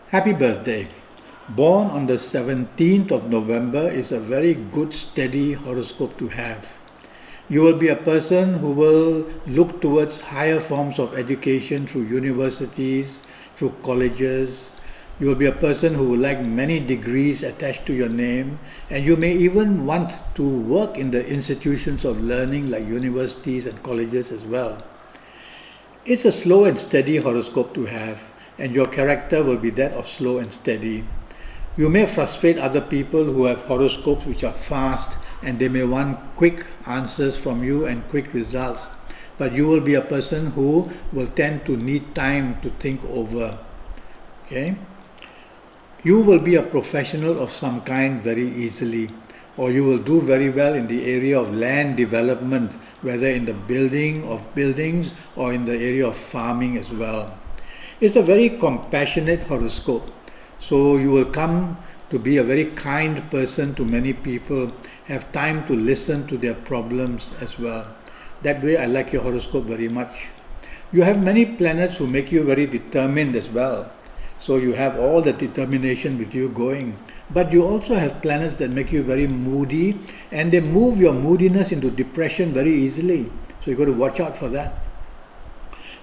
Happy birthday. Born on the 17th of November is a very good, steady horoscope to have. You will be a person who will look towards higher forms of education through universities, through colleges. You will be a person who will like many degrees attached to your name, and you may even want to work in the institutions of learning like universities and colleges as well. It's a slow and steady horoscope to have, and your character will be that of slow and steady. You may frustrate other people who have horoscopes which are fast and they may want quick answers from you and quick results. But you will be a person who will tend to need time to think over. Okay? You will be a professional of some kind very easily, or you will do very well in the area of land development, whether in the building of buildings or in the area of farming as well. It's a very compassionate horoscope. So you will come to be a very kind person to many people, have time to listen to their problems as well. That way I like your horoscope very much. You have many planets who make you very determined as well. So you have all the determination with you going. But you also have planets that make you very moody, and they move your moodiness into depression very easily. So you've got to watch out for that.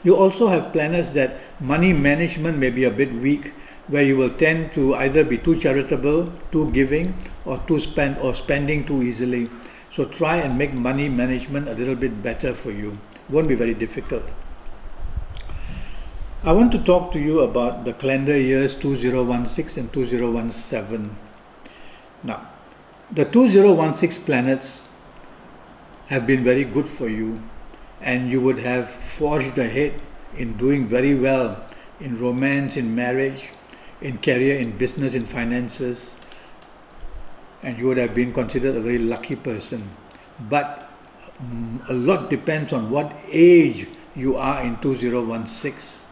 You also have planets that money management may be a bit weak, where you will tend to either be too charitable, too giving, or spending too easily. So try and make money management a little bit better for you. It won't be very difficult. I want to talk to you about the calendar years 2016 and 2017. Now, the 2016 planets have been very good for you, and you would have forged ahead in doing very well in romance, in marriage, in career, in business, in finances, and you would have been considered a very lucky person. But a lot depends on what age you are in 2016.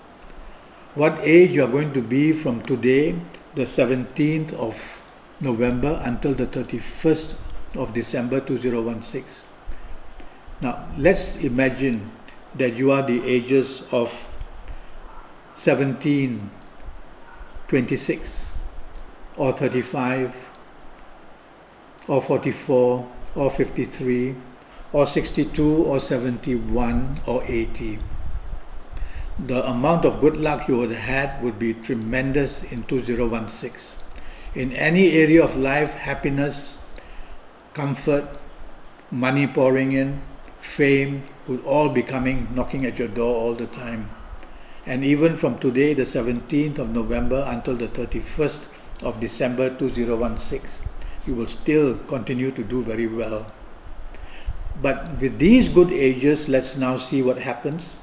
What age you are going to be from today, the 17th of November, until the 31st of December 2016. Now, let's imagine that you are the ages of 17, 26, or 35, or 44, or 53, or 62, or 71, or 80. The amount of good luck you would have had would be tremendous in 2016. In any area of life, happiness, comfort, money pouring in, fame would all be knocking at your door all the time. And even from today, the 17th of November, until the 31st of December 2016, you will still continue to do very well. But with these good ages, let's now see what happens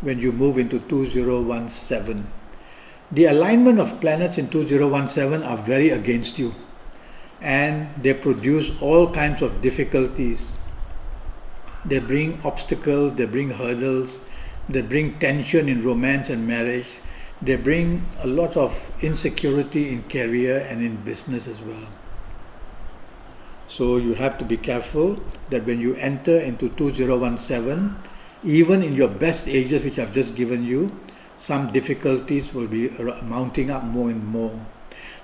when you move into 2017. The alignment of planets in 2017 are very against you, and they produce all kinds of difficulties. They bring obstacles, they bring hurdles, they bring tension in romance and marriage, they bring a lot of insecurity in career and in business as well. So you have to be careful that when you enter into 2017, even in your best ages which I've just given you, some difficulties will be mounting up more and more.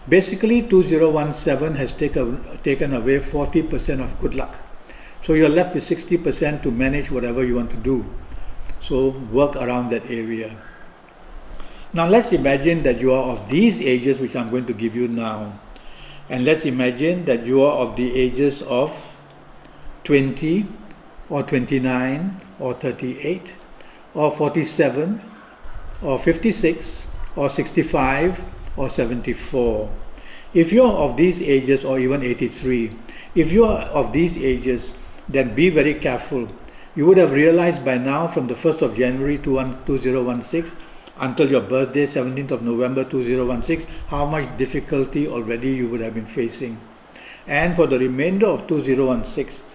Basically, 2017 has taken away 40% of good luck. So you're left with 60% to manage whatever you want to do. So work around that area. Now let's imagine that you are of these ages which I'm going to give you now. And let's imagine that you are of the ages of 20 or 29 or 38 or 47 or 56 or 65 or 74. If you're of these ages, or even 83, if you are of these ages, then be very careful. You would have realized by now, from the 1st of January 2016 until your birthday, 17th of November 2016, how much difficulty already you would have been facing. And for the remainder of 2016,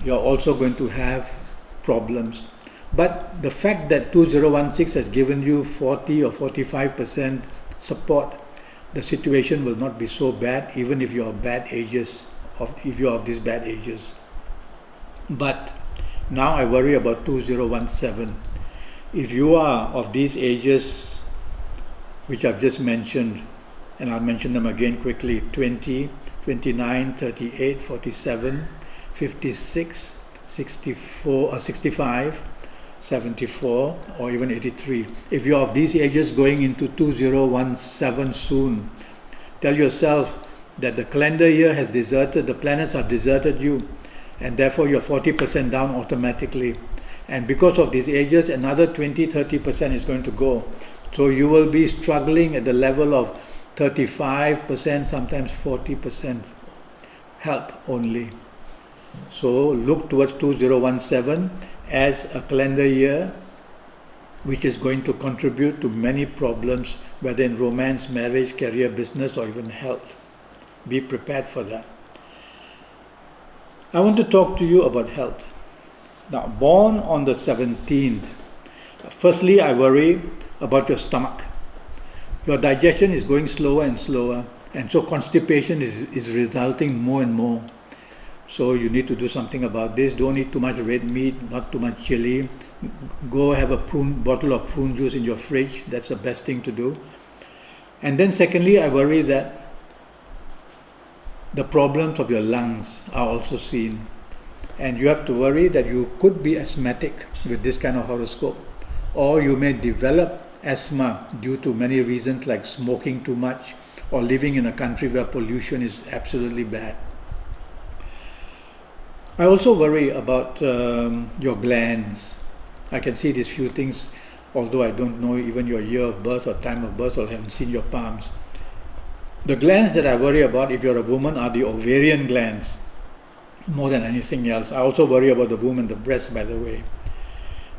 you're also going to have problems. But the fact that 2016 has given you 40 or 45% support, the situation will not be so bad, even if you're of bad ages, if you're of these bad ages. But now I worry about 2017. If you are of these ages which I've just mentioned, and I'll mention them again quickly: 20, 29, 38, 47, 56, 64, 65, 74, or even 83. If you're of these ages going into 2017 soon, tell yourself that the calendar year has deserted, the planets have deserted you, and therefore you're 40% down automatically. And because of these ages, another 20-30% is going to go. So you will be struggling at the level of 35%, sometimes 40% help only. So look towards 2017 as a calendar year which is going to contribute to many problems, whether in romance, marriage, career, business, or even health. Be prepared for that. I want to talk to you about health. Now, born on the 17th, firstly, I worry about your stomach. Your digestion is going slower and slower, and so constipation is resulting more and more. So you need to do something about this. Don't eat too much red meat, not too much chili. Go have a bottle of prune juice in your fridge. That's the best thing to do. And then secondly, I worry that the problems of your lungs are also seen. And you have to worry that you could be asthmatic with this kind of horoscope. Or you may develop asthma due to many reasons like smoking too much or living in a country where pollution is absolutely bad. I also worry about your glands. I can see these few things, although I don't know even your year of birth or time of birth, or haven't seen your palms. The glands that I worry about, if you're a woman, are the ovarian glands, more than anything else. I also worry about the womb and the breast, by the way.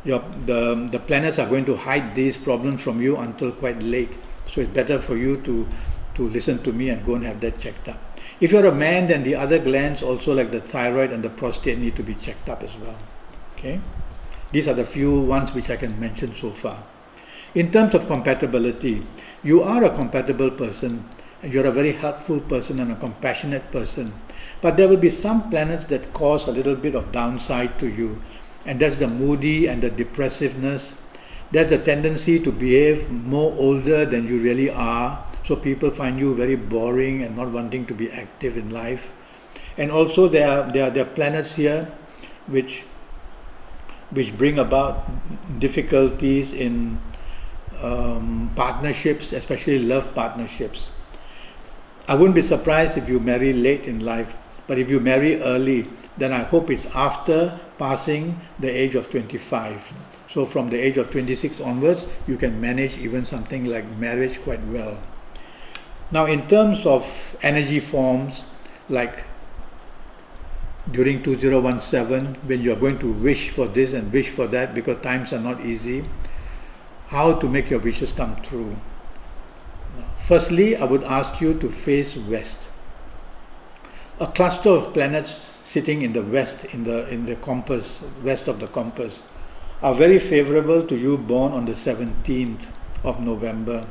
The planets are going to hide these problems from you until quite late. So it's better for you to listen to me and go and have that checked up. If you're a man, then the other glands, also like the thyroid and the prostate, need to be checked up as well. Okay? These are the few ones which I can mention so far. In terms of compatibility, you are a compatible person, and you're a very helpful person and a compassionate person. But there will be some planets that cause a little bit of downside to you, and that's the moody and the depressiveness. There's the tendency to behave more older than you really are, so people find you very boring and not wanting to be active in life. And also there are planets here which bring about difficulties in partnerships, especially love partnerships. I wouldn't be surprised if you marry late in life, but if you marry early, then I hope it's after passing the age of 25. So from the age of 26 onwards, you can manage even something like marriage quite well. Now, in terms of energy forms, like during 2017, when you're going to wish for this and wish for that, because times are not easy, how to make your wishes come true. Firstly, I would ask you to face west. A cluster of planets sitting in the west, in the compass, west of the compass, are very favorable to you born on the 17th of November.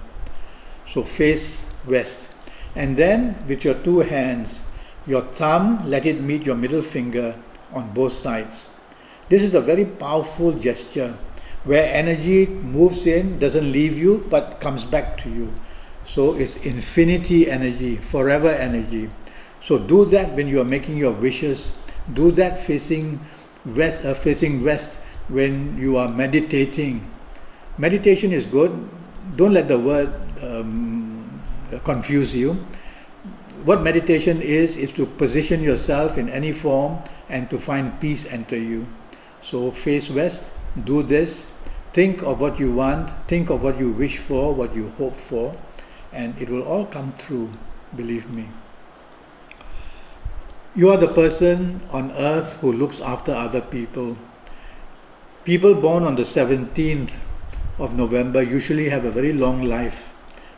So face west. And then with your two hands, your thumb, let it meet your middle finger on both sides. This is a very powerful gesture where energy moves in, doesn't leave you, but comes back to you. So it's infinity energy, forever energy. So do that when you are making your wishes. Do that facing west when you are meditating. Meditation is good. Don't let the word confuse you. What meditation is to position yourself in any form and to find peace enter you. So face west, do this, think of what you want, think of what you wish for, what you hope for, and it will all come true, believe me. You are the person on earth who looks after other people. People born on the 17th of November usually have a very long life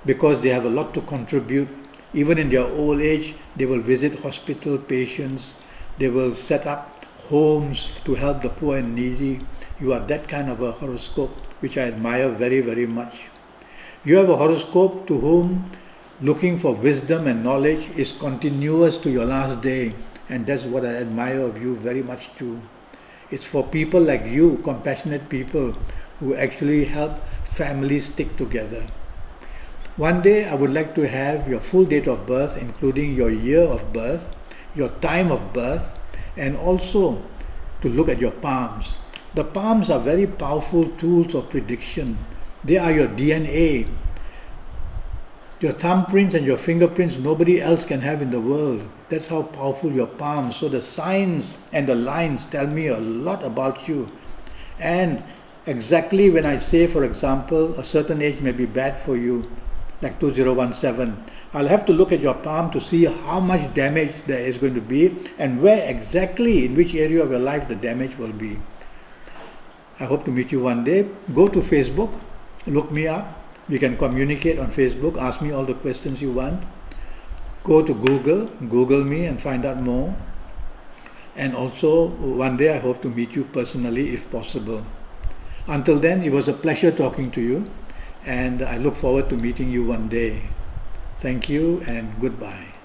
because they have a lot to contribute. Even in their old age, they will visit hospital patients, they will set up homes to help the poor and needy. You are that kind of a horoscope, which I admire very, very much. You have a horoscope to whom looking for wisdom and knowledge is continuous to your last day, and that's what I admire of you very much too. It's for people like you, compassionate people, who actually help families stick together. One day I would like to have your full date of birth, including your year of birth, your time of birth, and also to look at your palms. The palms are very powerful tools of prediction. They are your DNA. Your thumbprints and your fingerprints nobody else can have in the world. That's how powerful your palms. So the signs and the lines tell me a lot about you. And exactly when I say, for example, a certain age may be bad for you, like 2017, I'll have to look at your palm to see how much damage there is going to be and where exactly, in which area of your life the damage will be. I hope to meet you one day. Go to Facebook, look me up. We can communicate on Facebook, ask me all the questions you want. Go to Google me and find out more. And also, one day I hope to meet you personally if possible. Until then, it was a pleasure talking to you, and I look forward to meeting you one day. Thank you and goodbye.